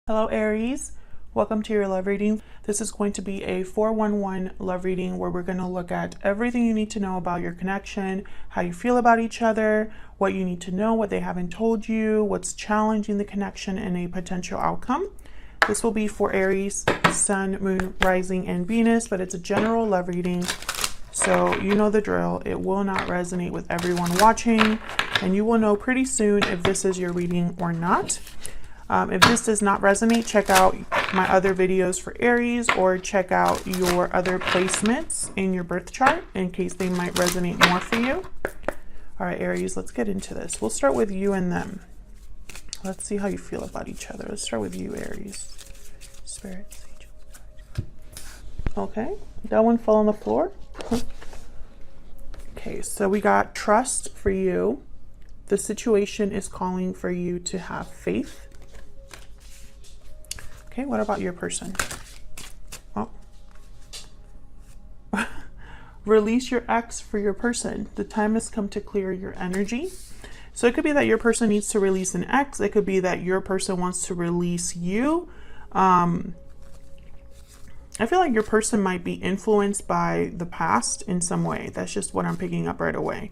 Hello Aries, welcome to your love reading. This is going to be a 411 love reading where we're going to look at everything you need to know about your connection, how you feel about each other, what you need to know, what they haven't told you, what's challenging the connection, and a potential outcome. This will be for Aries, Sun, Moon, Rising, and Venus, but it's a general love reading. So you know the drill. It will not resonate with everyone watching, and you will know pretty soon if this is your reading or not. If this does not resonate, check out my other videos for Aries or check out your other placements in your birth chart in case they might resonate more for you. All right, Aries, let's get into this. We'll start with you and them. Let's see how you feel about each other. Let's start with you, Aries. Spirit. Okay, that one fell on the floor. Okay, so we got trust for you. The situation is calling for you to have faith. Okay, what about your person? Oh. Release your ex for your person. The time has come to clear your energy. So it could be that your person needs to release an ex. It could be that your person wants to release you. I feel like your person might be influenced by the past in some way. That's just what I'm picking up right away.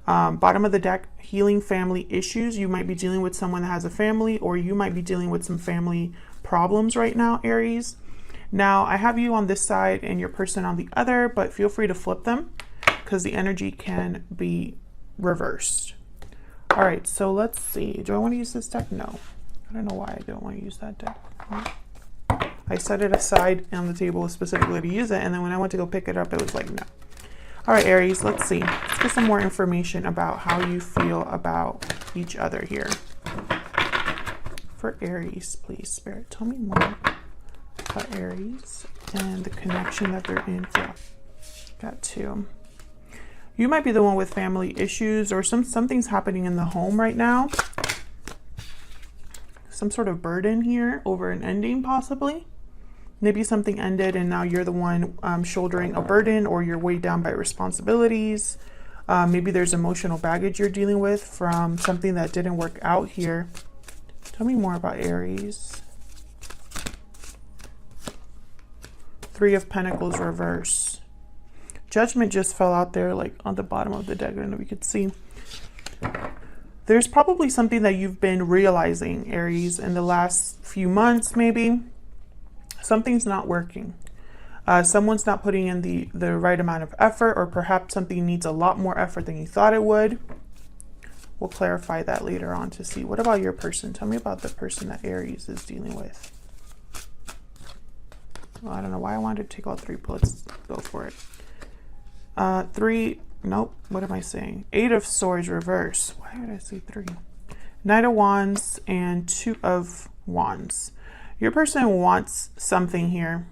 Bottom of the deck, healing family issues. You might be dealing with someone that has a family, or you might be dealing with some family problems right now, Aries. Now, I have you on this side and your person on the other, but feel free to flip them because the energy can be reversed. All right, so let's see. Do I want to use this deck? No. I don't know why I don't want to use that deck. I set it aside on the table specifically to use it, and then when I went to go pick it up, it was like, no. All right, Aries, let's see. Let's get some more information about how you feel about each other here. For Aries, please, Spirit, tell me more about Aries and the connection that they're in for. Got two. You might be the one with family issues, or something's happening in the home right now. Some sort of burden here over an ending, possibly. Maybe something ended and now you're the one shouldering a burden, or you're weighed down by responsibilities. Maybe there's emotional baggage you're dealing with from something that didn't work out here. Tell me more about Aries. Three of Pentacles reverse. Judgment just fell out there like on the bottom of the deck. I don't know if you could see. There's probably something that you've been realizing, Aries, in the last few months maybe. Something's not working. Someone's not putting in the right amount of effort, or perhaps something needs a lot more effort than you thought it would. We'll clarify that later on to see. What about your person? Tell me about the person that Aries is dealing with. Well, I don't know why I wanted to take all three, but let's go for it. Three, nope, what am I saying? Eight of Swords reverse. Why did I say three? Knight of Wands and Two of Wands. Your person wants something here,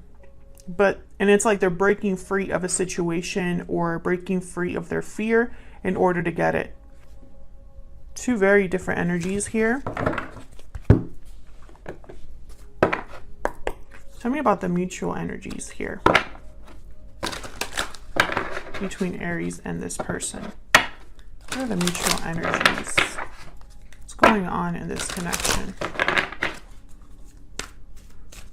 and it's like they're breaking free of a situation or breaking free of their fear in order to get it. Two very different energies here. Tell me about the mutual energies here between Aries and this person. What are the mutual energies? What's going on in this connection?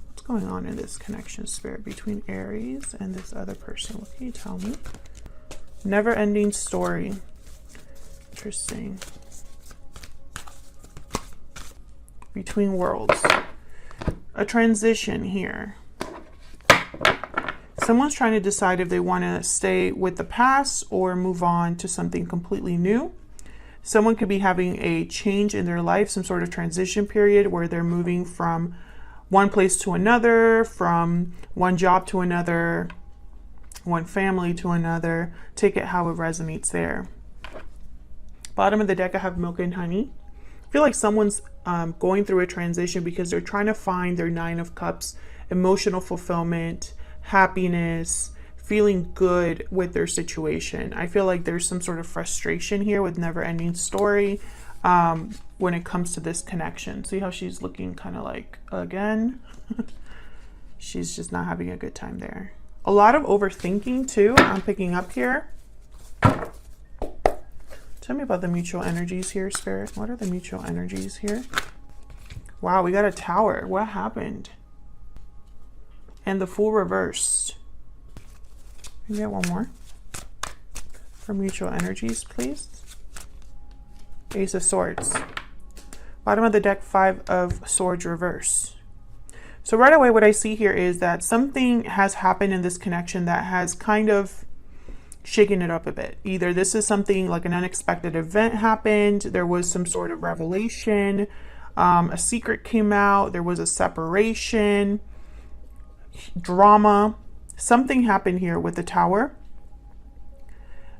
What's going on in this connection, Spirit, between Aries and this other person? What can you tell me? Never-ending story. Interesting. Between worlds. A transition here. Someone's trying to decide if they want to stay with the past or move on to something completely new. Someone could be having a change in their life, some sort of transition period where they're moving from one place to another, from one job to another, one family to another. Take it how it resonates there. Bottom of the deck, I have Milk and Honey. I feel like someone's going through a transition because they're trying to find their Nine of Cups, emotional fulfillment, happiness, feeling good with their situation. I feel like there's some sort of frustration here with never-ending story when it comes to this connection. See how she's looking kind of like, again? She's just not having a good time there. A lot of overthinking too, I'm picking up here. Tell me about the mutual energies here, Spirit. What are the mutual energies here? Wow, we got a Tower. What happened? And the Fool reversed. Can we get one more? For mutual energies, please. Ace of Swords. Bottom of the deck, Five of Swords reverse. So right away, what I see here is that something has happened in this connection that has kind of shaken it up a bit. Either this is something like an unexpected event happened, there was some sort of revelation, a secret came out, there was a separation, drama, something happened here with the Tower.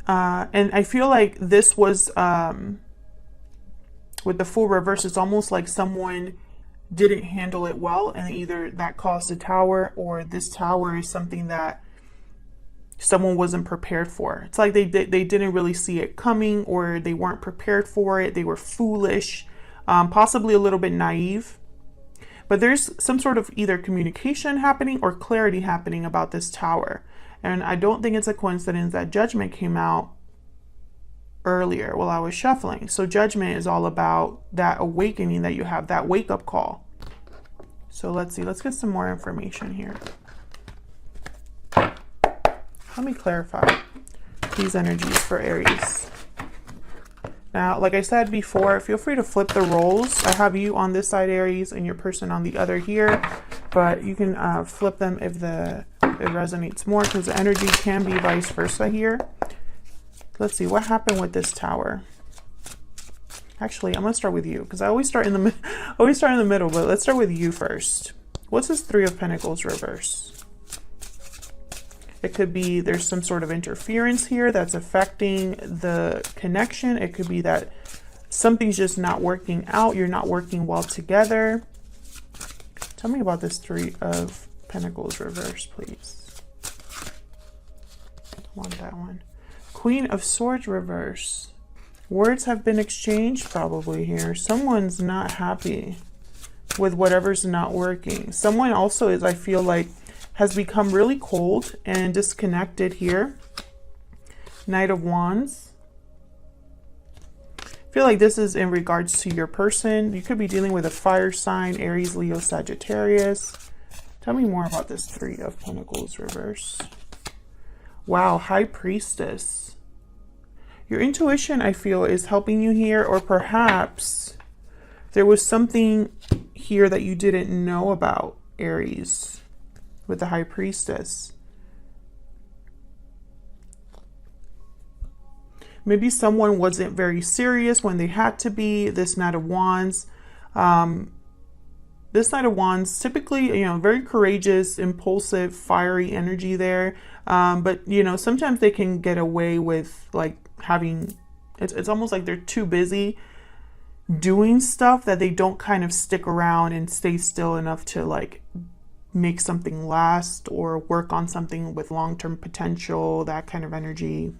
And I feel like this was, with the Fool reverse, it's almost like someone didn't handle it well, and either that caused a Tower, or this Tower is something that someone wasn't prepared for. It's like they didn't really see it coming, or they weren't prepared for it. They were foolish, possibly a little bit naive. But there's some sort of either communication happening or clarity happening about this Tower. And I don't think it's a coincidence that Judgment came out earlier while I was shuffling. So Judgment is all about that awakening that you have, that wake-up call. So let's see, let's get some more information here. Let me clarify these energies for Aries. Now, like I said before, feel free to flip the roles. I have you on this side, Aries, and your person on the other here, but you can flip them if it resonates more, because the energy can be vice versa here. Let's see, what happened with this Tower? Actually, I'm gonna start with you, because I always start in the middle, but let's start with you first. What's this Three of Pentacles reverse? It could be there's some sort of interference here that's affecting the connection. It could be that something's just not working out. You're not working well together. Tell me about this Three of Pentacles reverse, please. I want that one. Queen of Swords reverse. Words have been exchanged probably here. Someone's not happy with whatever's not working. Someone also is, I feel like, has become really cold and disconnected here. Knight of Wands. I feel like this is in regards to your person. You could be dealing with a fire sign, Aries, Leo, Sagittarius. Tell me more about this Three of Pentacles reverse. Wow, High Priestess. Your intuition, I feel, is helping you here, or perhaps there was something here that you didn't know about, Aries, with the High Priestess. Maybe someone wasn't very serious when they had to be. This Knight of Wands. This Knight of Wands, typically, you know, very courageous, impulsive, fiery energy there. But, you know, sometimes they can get away with, like, having, it's almost like they're too busy doing stuff that they don't kind of stick around and stay still enough to, like, make something last or work on something with long-term potential, that kind of energy.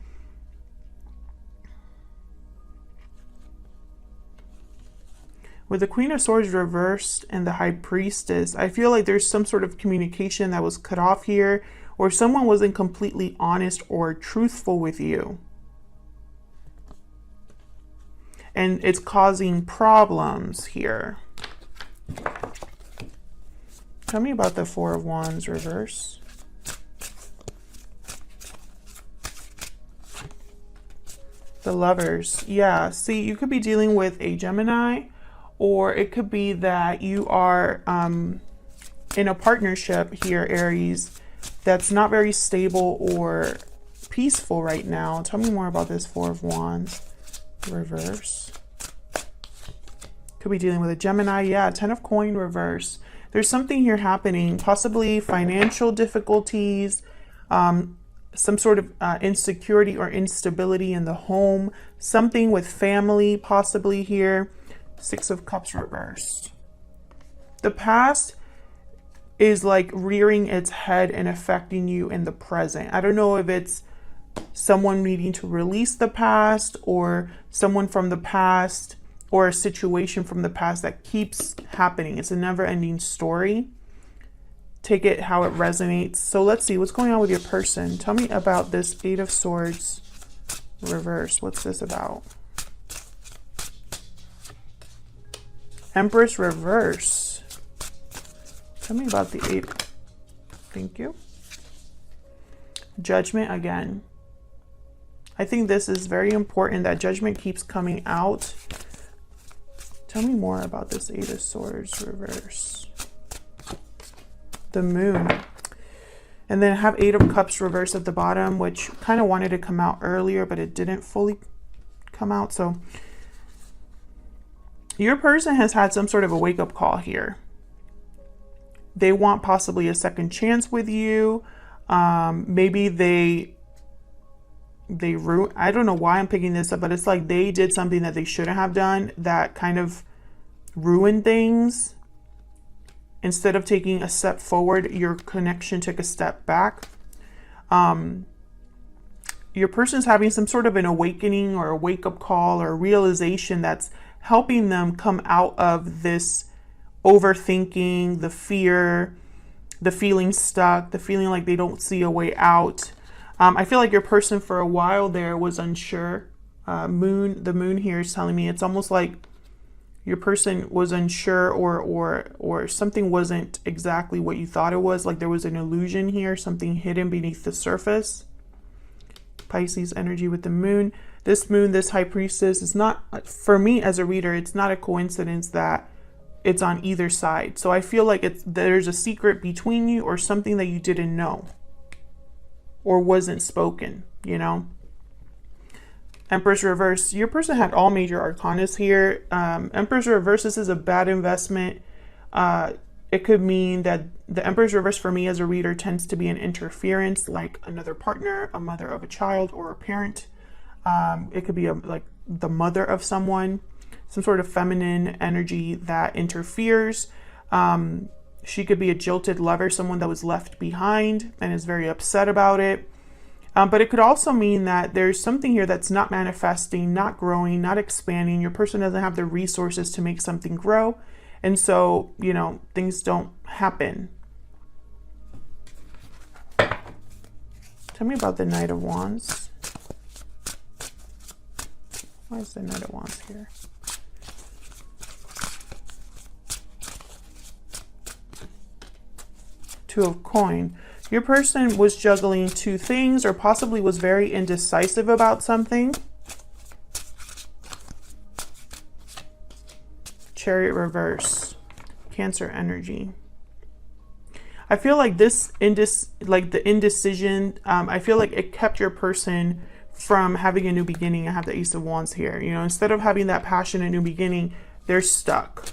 With the Queen of Swords reversed and the High Priestess, I feel like there's some sort of communication that was cut off here, or someone wasn't completely honest or truthful with you. And it's causing problems here. Tell me about the Four of Wands reverse. The Lovers. Yeah, see, you could be dealing with a Gemini, or it could be that you are in a partnership here, Aries, that's not very stable or peaceful right now. Tell me more about this Four of Wands reverse. Could be dealing with a Gemini. Yeah, Ten of Coin reverse. There's something here happening, possibly financial difficulties, some sort of insecurity or instability in the home, something with family possibly here. Six of Cups reversed. The past is like rearing its head and affecting you in the present. I don't know if it's someone needing to release the past, or someone from the past, or a situation from the past that keeps happening. It's a never-ending story. Take it how it resonates. So let's see what's going on with your person. Tell me about this Eight of Swords reverse. What's this about? Empress reverse. Tell me about the 8. Thank you. Judgment again. I think this is very important that Judgment keeps coming out. Tell me more about this 8 of Swords reverse. The Moon. And then have 8 of Cups reverse at the bottom, which kind of wanted to come out earlier, but it didn't fully come out. So your person has had some sort of a wake-up call here. They want possibly a second chance with you. Maybe they I don't know why I'm picking this up, but it's like they did something that they shouldn't have done that kind of ruined things. Instead of taking a step forward, your connection took a step back. Your person's having some sort of an awakening or a wake-up call or a realization that's helping them come out of this overthinking, the fear, the feeling stuck, the feeling like they don't see a way out. I feel like your person for a while there was unsure. The moon here is telling me it's almost like your person was unsure or something wasn't exactly what you thought it was. Like there was an illusion here, something hidden beneath the surface. Pisces energy with the moon. This moon, this high priestess, is not, for me as a reader, it's not a coincidence that it's on either side. So I feel like there's a secret between you or something that you didn't know or wasn't spoken, you know. Empress reverse. Your person had all major arcanas here. Empress reverse, this is a bad investment. It could mean that the Empress reverse for me as a reader tends to be an interference, like another partner, a mother of a child, or a parent. It could be like the mother of someone, some sort of feminine energy that interferes. She could be a jilted lover, someone that was left behind and is very upset about it. But it could also mean that there's something here that's not manifesting, not growing, not expanding. Your person doesn't have the resources to make something grow. And so, you know, things don't happen. Tell me about the Knight of Wands. Why is the Knight of Wands here? Two of Coin. Your person was juggling two things or possibly was very indecisive about something. Chariot reverse. Cancer energy. I feel like the indecision, I feel like it kept your person from having a new beginning. I have the Ace of Wands here. You know, instead of having that passion and new beginning, they're stuck.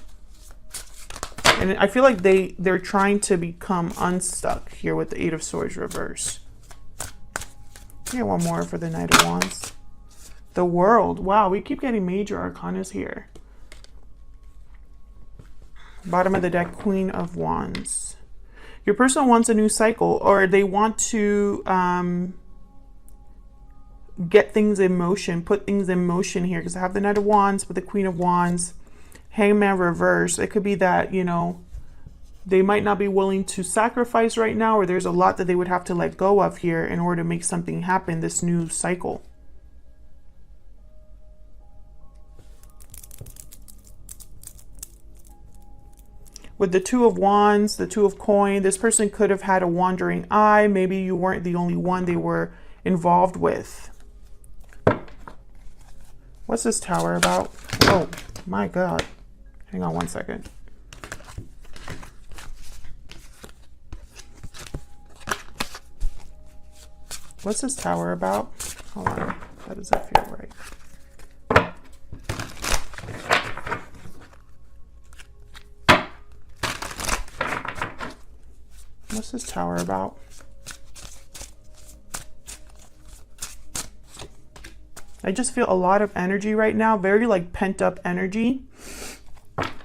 And I feel like they're trying to become unstuck here with the Eight of Swords reverse. Get one more for the Knight of Wands. The World. Wow, we keep getting major arcanas here. Bottom of the deck, Queen of Wands. Your person wants a new cycle, or they want to get things in motion, put things in motion here, because I have the Knight of Wands with the Queen of Wands. Hangman reverse. It could be that, you know, they might not be willing to sacrifice right now, or there's a lot that they would have to let go of here in order to make something happen, this new cycle. With the Two of Wands, the Two of Coin, this person could have had a wandering eye. Maybe you weren't the only one they were involved with. What's this Tower about? Oh, my God. Hang on one second. What's this Tower about? Hold on. That doesn't feel right. What's this Tower about? I just feel a lot of energy right now, very like pent up energy.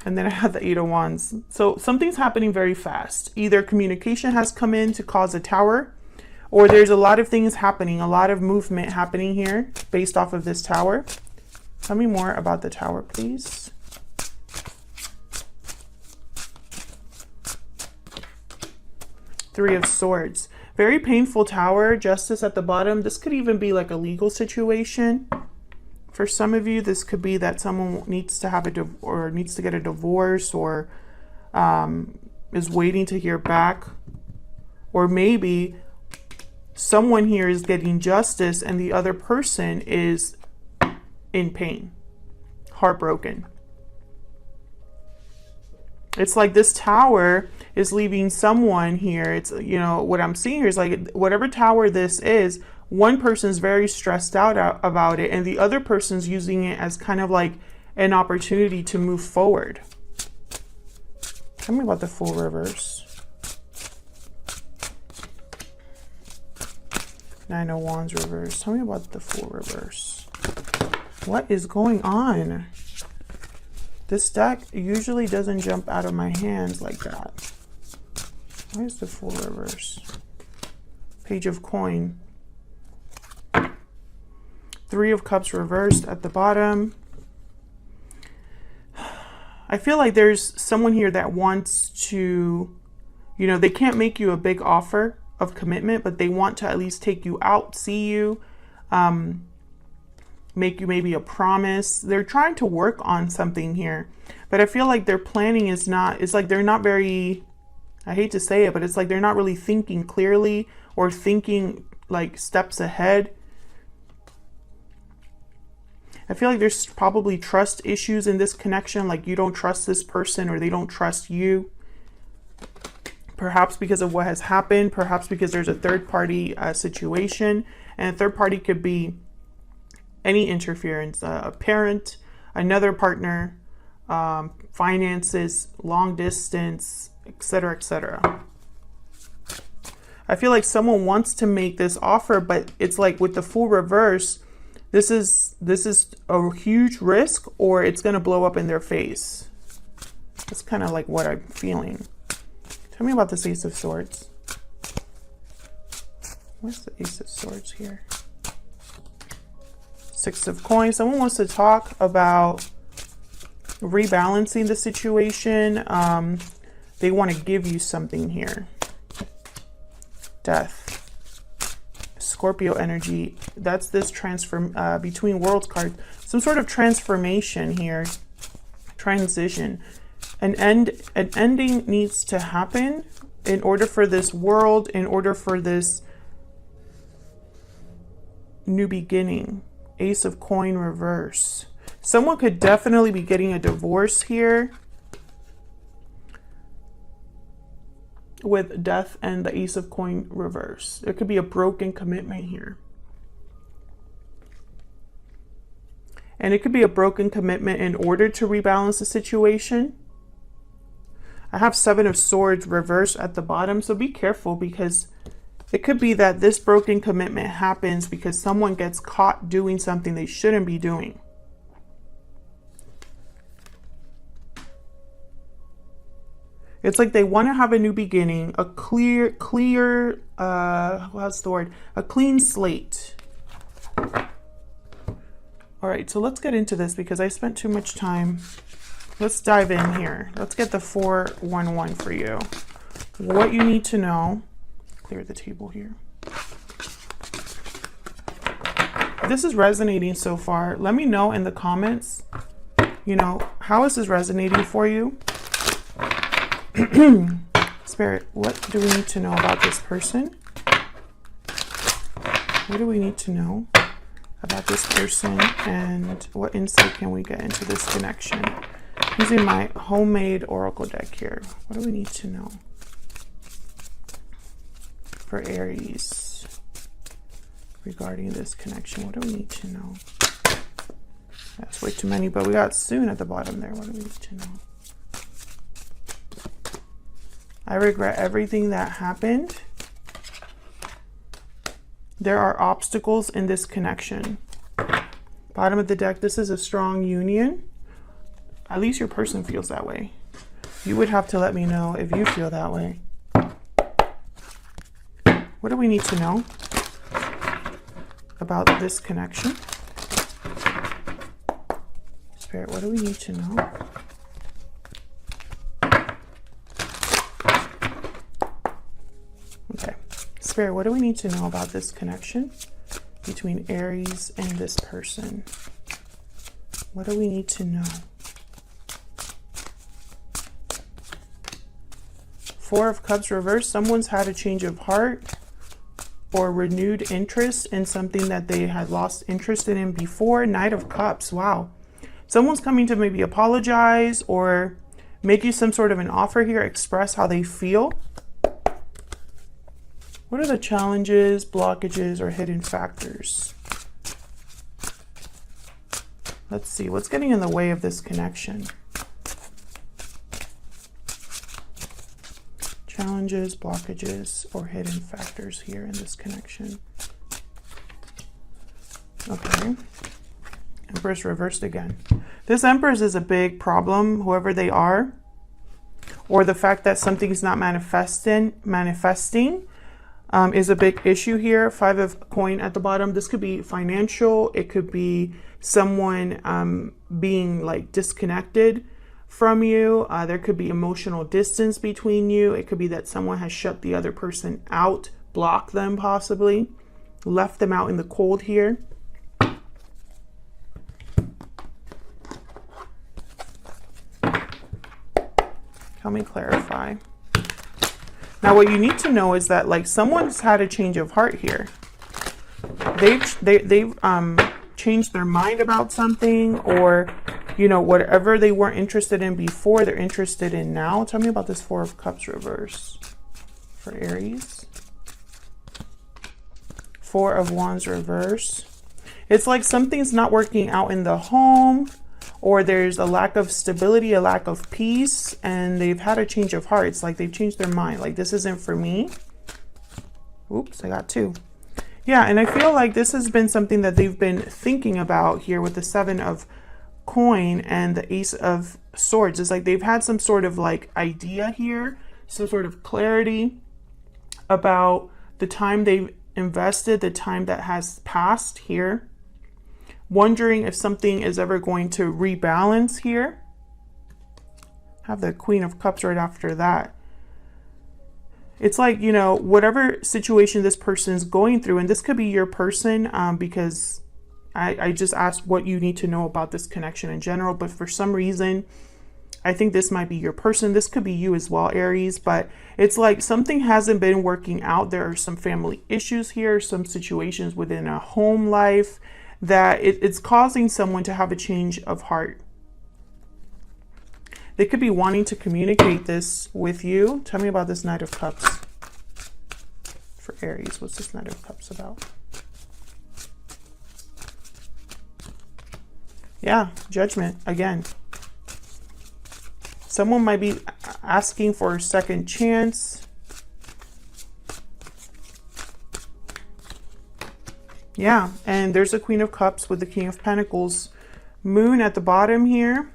And then I have the Eight of Wands. So something's happening very fast. Either communication has come in to cause a tower, or there's a lot of things happening, a lot of movement happening here based off of this tower. Tell me more about the Tower, please. Three of Swords. Very painful Tower. Justice at the bottom. This could even be like a legal situation For some of you, this could be that someone needs to have needs to get a divorce, or is waiting to hear back. Or maybe someone here is getting justice and the other person is in pain, heartbroken. It's like this tower is leaving someone here. It's, you know, what I'm seeing here is like whatever tower this is, one person's very stressed out about it, and the other person's using it as kind of like an opportunity to move forward. Tell me about the Fool reverse. Nine of Wands reverse. Tell me about the Fool reverse. What is going on? This deck usually doesn't jump out of my hands like that. Why is the Fool reverse? Page of Coin. Three of Cups reversed at the bottom. I feel like there's someone here that wants to, you know, they can't make you a big offer of commitment, but they want to at least take you out, see you, make you maybe a promise. They're trying to work on something here, but I feel like their planning is not, it's like they're not very, I hate to say it, but it's like they're not really thinking clearly or thinking like steps ahead. I feel like there's probably trust issues in this connection, like you don't trust this person or they don't trust you. Perhaps because of what has happened, perhaps because there's a third party situation, and a third party could be any interference, a parent, another partner, finances, long distance, etc., etc. I feel like someone wants to make this offer, but it's like with the Fool reverse, this is a huge risk, or it's going to blow up in their face. That's kind of like what I'm feeling. Tell me about this Ace of Swords. Where's the Ace of Swords here? Six of Coins. Someone wants to talk about rebalancing the situation. They want to give you something here. Death. Scorpio energy. That's this between worlds card. Some sort of transformation here. Transition. An ending needs to happen in order for this world, in order for this new beginning. Ace of Coin reverse. Someone could definitely be getting a divorce here with Death and the Ace of Coin reverse. There could be a broken commitment here. And it could be a broken commitment in order to rebalance the situation. I have Seven of Swords reversed at the bottom, so be careful, because it could be that this broken commitment happens because someone gets caught doing something they shouldn't be doing. It's like they want to have a new beginning, a clear, what's the word? A clean slate. All right, so let's get into this because I spent too much time. Let's dive in here. Let's get the 411 for you. What you need to know. Clear the table here. If this is resonating so far, let me know in the comments, you know, how is this resonating for you? Spirit, what do we need to know about this person? What do we need to know about this person, and what insight can we get into this connection? Using my homemade oracle deck here. What do we need to know for Aries regarding this connection? What do we need to know? That's way too many, but we got soon at the bottom there. What do we need to know? I regret everything that happened. There are obstacles in this connection. Bottom of the deck, this is a strong union. At least your person feels that way. You would have to let me know if you feel that way. What do we need to know about this connection? Spirit, what do we need to know? Okay. Spirit, what do we need to know about this connection between Aries and this person? What do we need to know? Four of Cups reversed. Someone's had a change of heart or renewed interest in something that they had lost interest in before. Knight of Cups. Wow. Someone's coming to maybe apologize or make you some sort of an offer here, express how they feel. What are the challenges, blockages, or hidden factors? Let's see, what's getting in the way of this connection? Challenges, blockages, or hidden factors here in this connection. Okay. Empress reversed again. This Empress is a big problem, whoever they are, or the fact that something's not manifesting is a big issue here. Five of Coin at the bottom. This could be financial. It could be someone being like disconnected from you. There could be emotional distance between you. It could be that someone has shut the other person out, blocked them possibly, left them out in the cold here. Help me clarify. Now, what you need to know is that like someone's had a change of heart here. They've changed their mind about something, or you know, whatever they weren't interested in before, they're interested in now. Tell me about this Four of Cups reverse for Aries. Four of Wands reverse. It's like something's not working out in the home, or there's a lack of stability, a lack of peace, and they've had a change of heart. It's like they've changed their mind. Like, this isn't for me. Oops, I got two. Yeah, and I feel like this has been something that they've been thinking about here with the Seven of Coin and the Ace of Swords. It's like they've had some sort of like idea here, some sort of clarity about the time they've invested, the time that has passed here. Wondering if something is ever going to rebalance here. Have the Queen of Cups right after that. It's like, you know, whatever situation this person's going through, and this could be your person, because I just asked what you need to know about this connection in general, but for some reason, I think this might be your person. This could be you as well, Aries, but it's like something hasn't been working out. There are some family issues here, some situations within a home life, that it's causing someone to have a change of heart. They could be wanting to communicate this with you. Tell me about this Knight of Cups for Aries. What's this Knight of Cups about? Yeah, Judgment again. Someone might be asking for a second chance. Yeah, and there's a Queen of Cups with the King of Pentacles. Moon at the bottom here.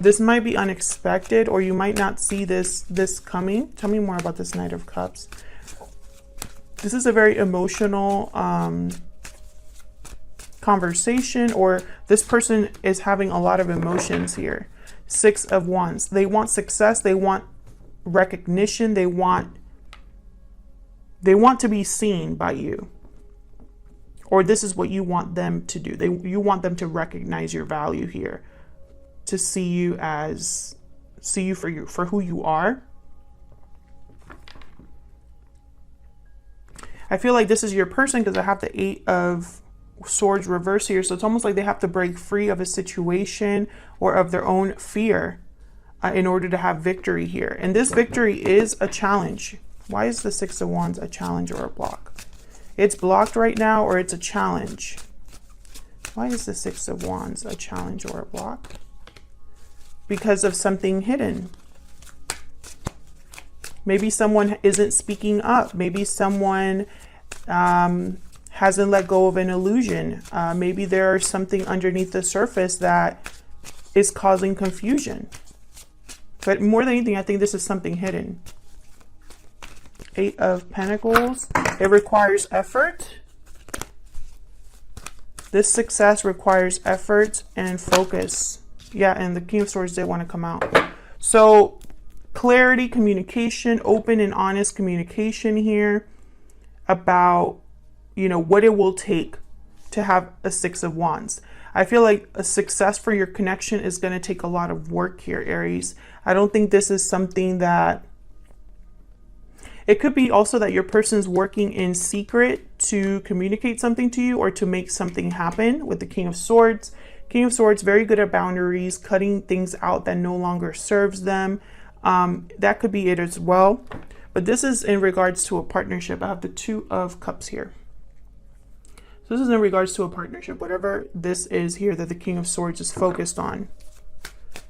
This might be unexpected, or you might not see this coming. Tell me more about this Knight of Cups. This is a very emotional conversation, or this person is having a lot of emotions here. Six of Wands. They want success. They want recognition. They want to be seen by you. Or this is what you want them to do. You want them to recognize your value here, to see you for who you are. I feel like this is your person because I have the Eight of Swords reverse here. So it's almost like they have to break free of a situation or of their own fear in order to have victory here. And this victory is a challenge. Why is the Six of Wands a challenge or a block? It's blocked right now, or it's a challenge. Why is the Six of Wands a challenge or a block? Because of something hidden. Maybe someone isn't speaking up. Maybe someone hasn't let go of an illusion. Maybe there's something underneath the surface that is causing confusion. But more than anything, I think this is something hidden. Eight of Pentacles. It requires effort. This success requires effort and focus. Yeah, and the King of Swords did want to come out. So clarity, communication, open and honest communication here about, you know, what it will take to have a Six of Wands. I feel like a success for your connection is going to take a lot of work here, Aries. I don't think this is something that... It could be also that your person's working in secret to communicate something to you or to make something happen with the King of Swords. King of Swords, very good at boundaries, cutting things out that no longer serves them. That could be it as well. But this is in regards to a partnership. I have the Two of Cups here. So this is in regards to a partnership, whatever this is here that the King of Swords is focused on.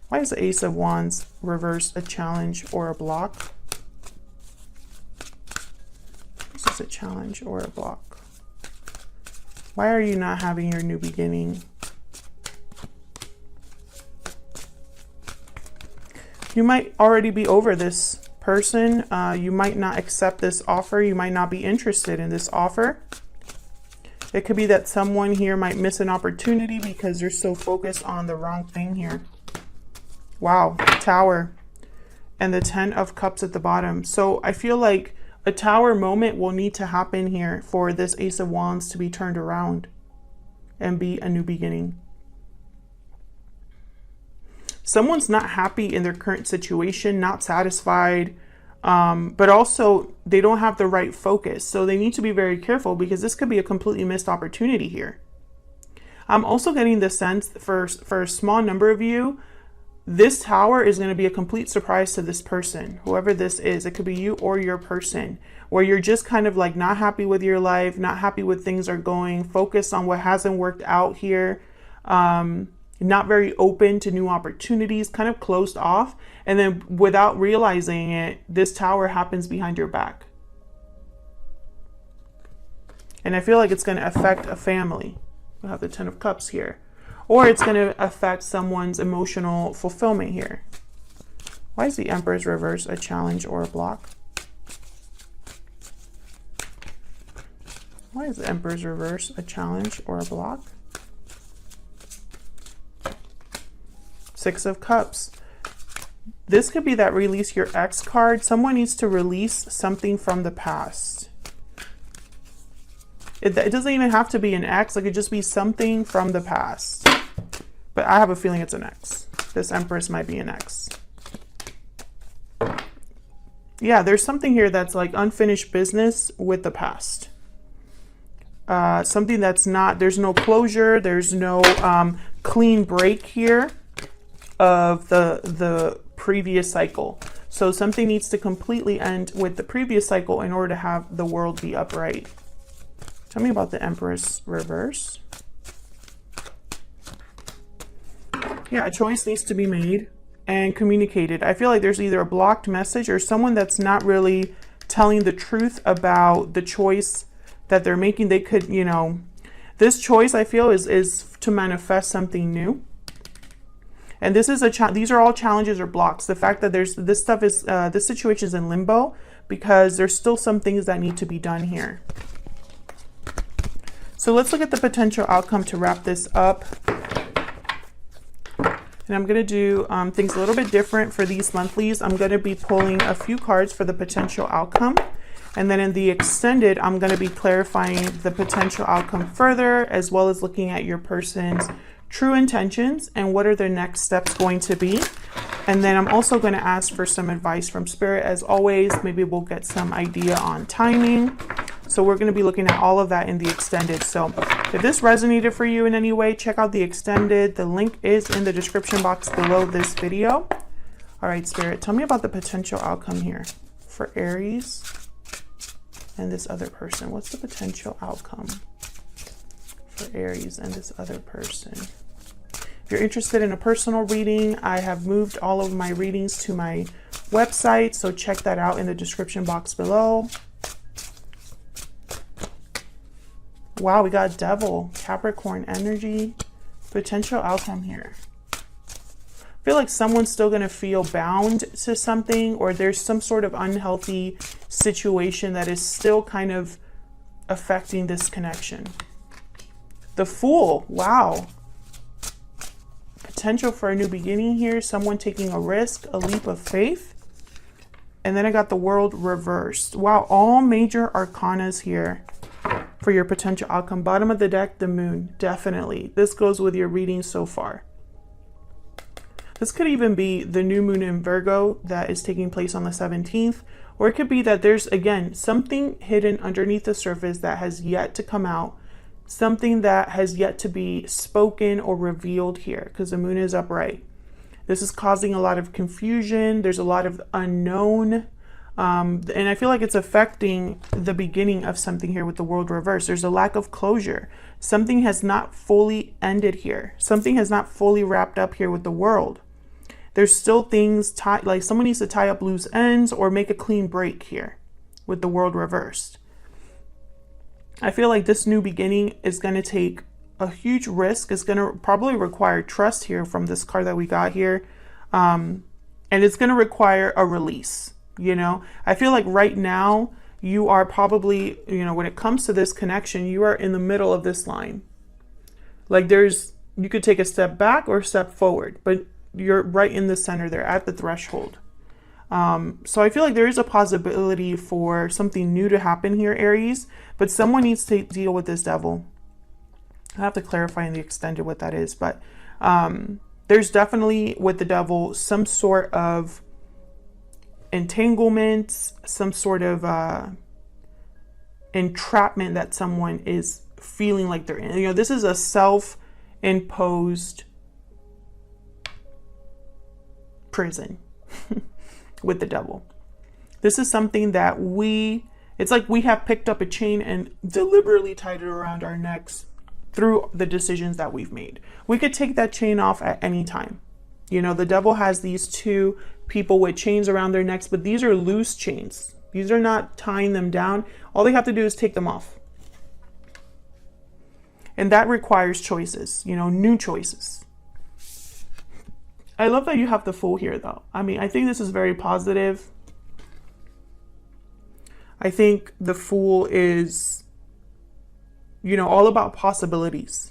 Why is the Ace of Wands reverse a challenge or a block? This is a challenge or a block. Why are you not having your new beginning? You might already be over this person. You might not accept this offer. You might not be interested in this offer. It could be that someone here might miss an opportunity because they're so focused on the wrong thing here. Wow, Tower. And the 10 of Cups at the bottom. So I feel like a Tower moment will need to happen here for this Ace of Wands to be turned around and be a new beginning. Someone's not happy in their current situation, not satisfied, but also they don't have the right focus. So they need to be very careful because this could be a completely missed opportunity here. I'm also getting the sense for a small number of you, this Tower is going to be a complete surprise to this person, whoever this is. It could be you or your person, where you're just kind of like not happy with your life, not happy with things are going, focused on what hasn't worked out here. Not very open to new opportunities, kind of closed off. And then without realizing it, this Tower happens behind your back. And I feel like it's going to affect a family. We'll have the 10 of Cups here. Or it's going to affect someone's emotional fulfillment here. Why is the Emperor's reverse a challenge or a block? Why is the Emperor's reverse a challenge or a block? 6 of Cups. This could be that release your ex card. Someone needs to release something from the past. It doesn't even have to be an ex. It could just be something from the past. But I have a feeling it's an ex. This Empress might be an ex. Yeah, there's something here that's like unfinished business with the past. Something that's not, there's no closure. There's no clean break here of the previous cycle. So something needs to completely end with the previous cycle in order to have the world be upright. Tell me about the Empress reverse. Yeah, a choice needs to be made and communicated. I feel like there's either a blocked message or someone that's not really telling the truth about the choice that they're making. They could, you know, this choice I feel is to manifest something new. And this is these are all challenges or blocks. The fact that there's this stuff is this situation is in limbo because there's still some things that need to be done here. So let's look at the potential outcome to wrap this up. And I'm going to do things a little bit different for these monthlies. I'm going to be pulling a few cards for the potential outcome. And then in the extended, I'm going to be clarifying the potential outcome further, as well as looking at your person's true intentions and what are their next steps going to be. And then I'm also going to ask for some advice from Spirit. As always, maybe we'll get some idea on timing. So we're going to be looking at all of that in the extended. So if this resonated for you in any way, check out the extended. The link is in the description box below this video. All right, Spirit, tell me about the potential outcome here for Aries and this other person. What's the potential outcome for Aries and this other person? If you're interested in a personal reading, I have moved all of my readings to my website, so check that out in the description box below. Wow, we got Devil, Capricorn energy, potential outcome here. I feel like someone's still going to feel bound to something, or there's some sort of unhealthy situation that is still kind of affecting this connection. The Fool, wow. Potential for a new beginning here, someone taking a risk, a leap of faith. And then I got the World reversed. Wow, all major arcanas here for your potential outcome. Bottom of the deck, the moon, definitely. This goes with your reading so far. This could even be the new moon in Virgo that is taking place on the 17th, or it could be that there's, again, something hidden underneath the surface that has yet to come out, something that has yet to be spoken or revealed here, because the moon is upright. This is causing a lot of confusion. There's a lot of unknown. And I feel like it's affecting the beginning of something here with the world reverse. There's a lack of closure. Something has not fully ended here. Something has not fully wrapped up here with the world. There's still things tied, like someone needs to tie up loose ends or make a clean break here with the world reversed. I feel like this new beginning is going to take a huge risk. It's going to probably require trust here from this card that we got here. And it's going to require a release. You know, I feel like right now you are probably, you know, when it comes to this connection, you are in the middle of this line. Like you could take a step back or a step forward, but you're right in the center there at the threshold. So I feel like there is a possibility for something new to happen here, Aries, but someone needs to deal with this devil. I have to clarify in the extended what that is, but there's definitely with the devil some sort of entanglement, some sort of entrapment that someone is feeling like they're in. You know, this is a self-imposed prison with the devil. This is something that it's like we have picked up a chain and deliberately tied it around our necks through the decisions that we've made. We could take that chain off at any time. You know, the devil has these two people with chains around their necks, but these are loose chains. These are not tying them down. All they have to do is take them off. And that requires choices, you know, new choices. I love that you have the Fool here, though. I mean, I think this is very positive. I think the Fool is, you know, all about possibilities.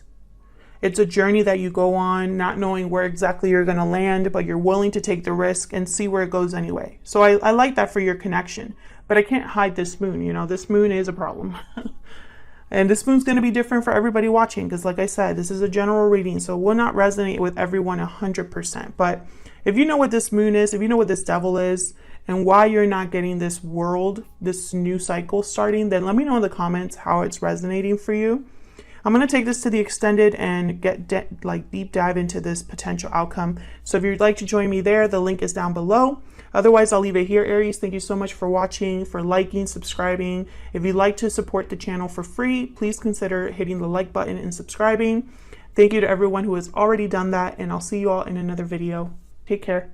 It's a journey that you go on, not knowing where exactly you're going to land, but you're willing to take the risk and see where it goes anyway. So I like that for your connection, but I can't hide this moon. You know, this moon is a problem. And this moon's going to be different for everybody watching, because like I said, this is a general reading, so it will not resonate with everyone 100%. But if you know what this moon is, if you know what this devil is, and why you're not getting this world, this new cycle starting, then let me know in the comments how it's resonating for you. I'm going to take this to the extended and get deep dive into this potential outcome. So if you'd like to join me there, the link is down below. Otherwise, I'll leave it here, Aries. Thank you so much for watching, for liking, subscribing. If you'd like to support the channel for free, please consider hitting the like button and subscribing. Thank you to everyone who has already done that, and I'll see you all in another video. Take care.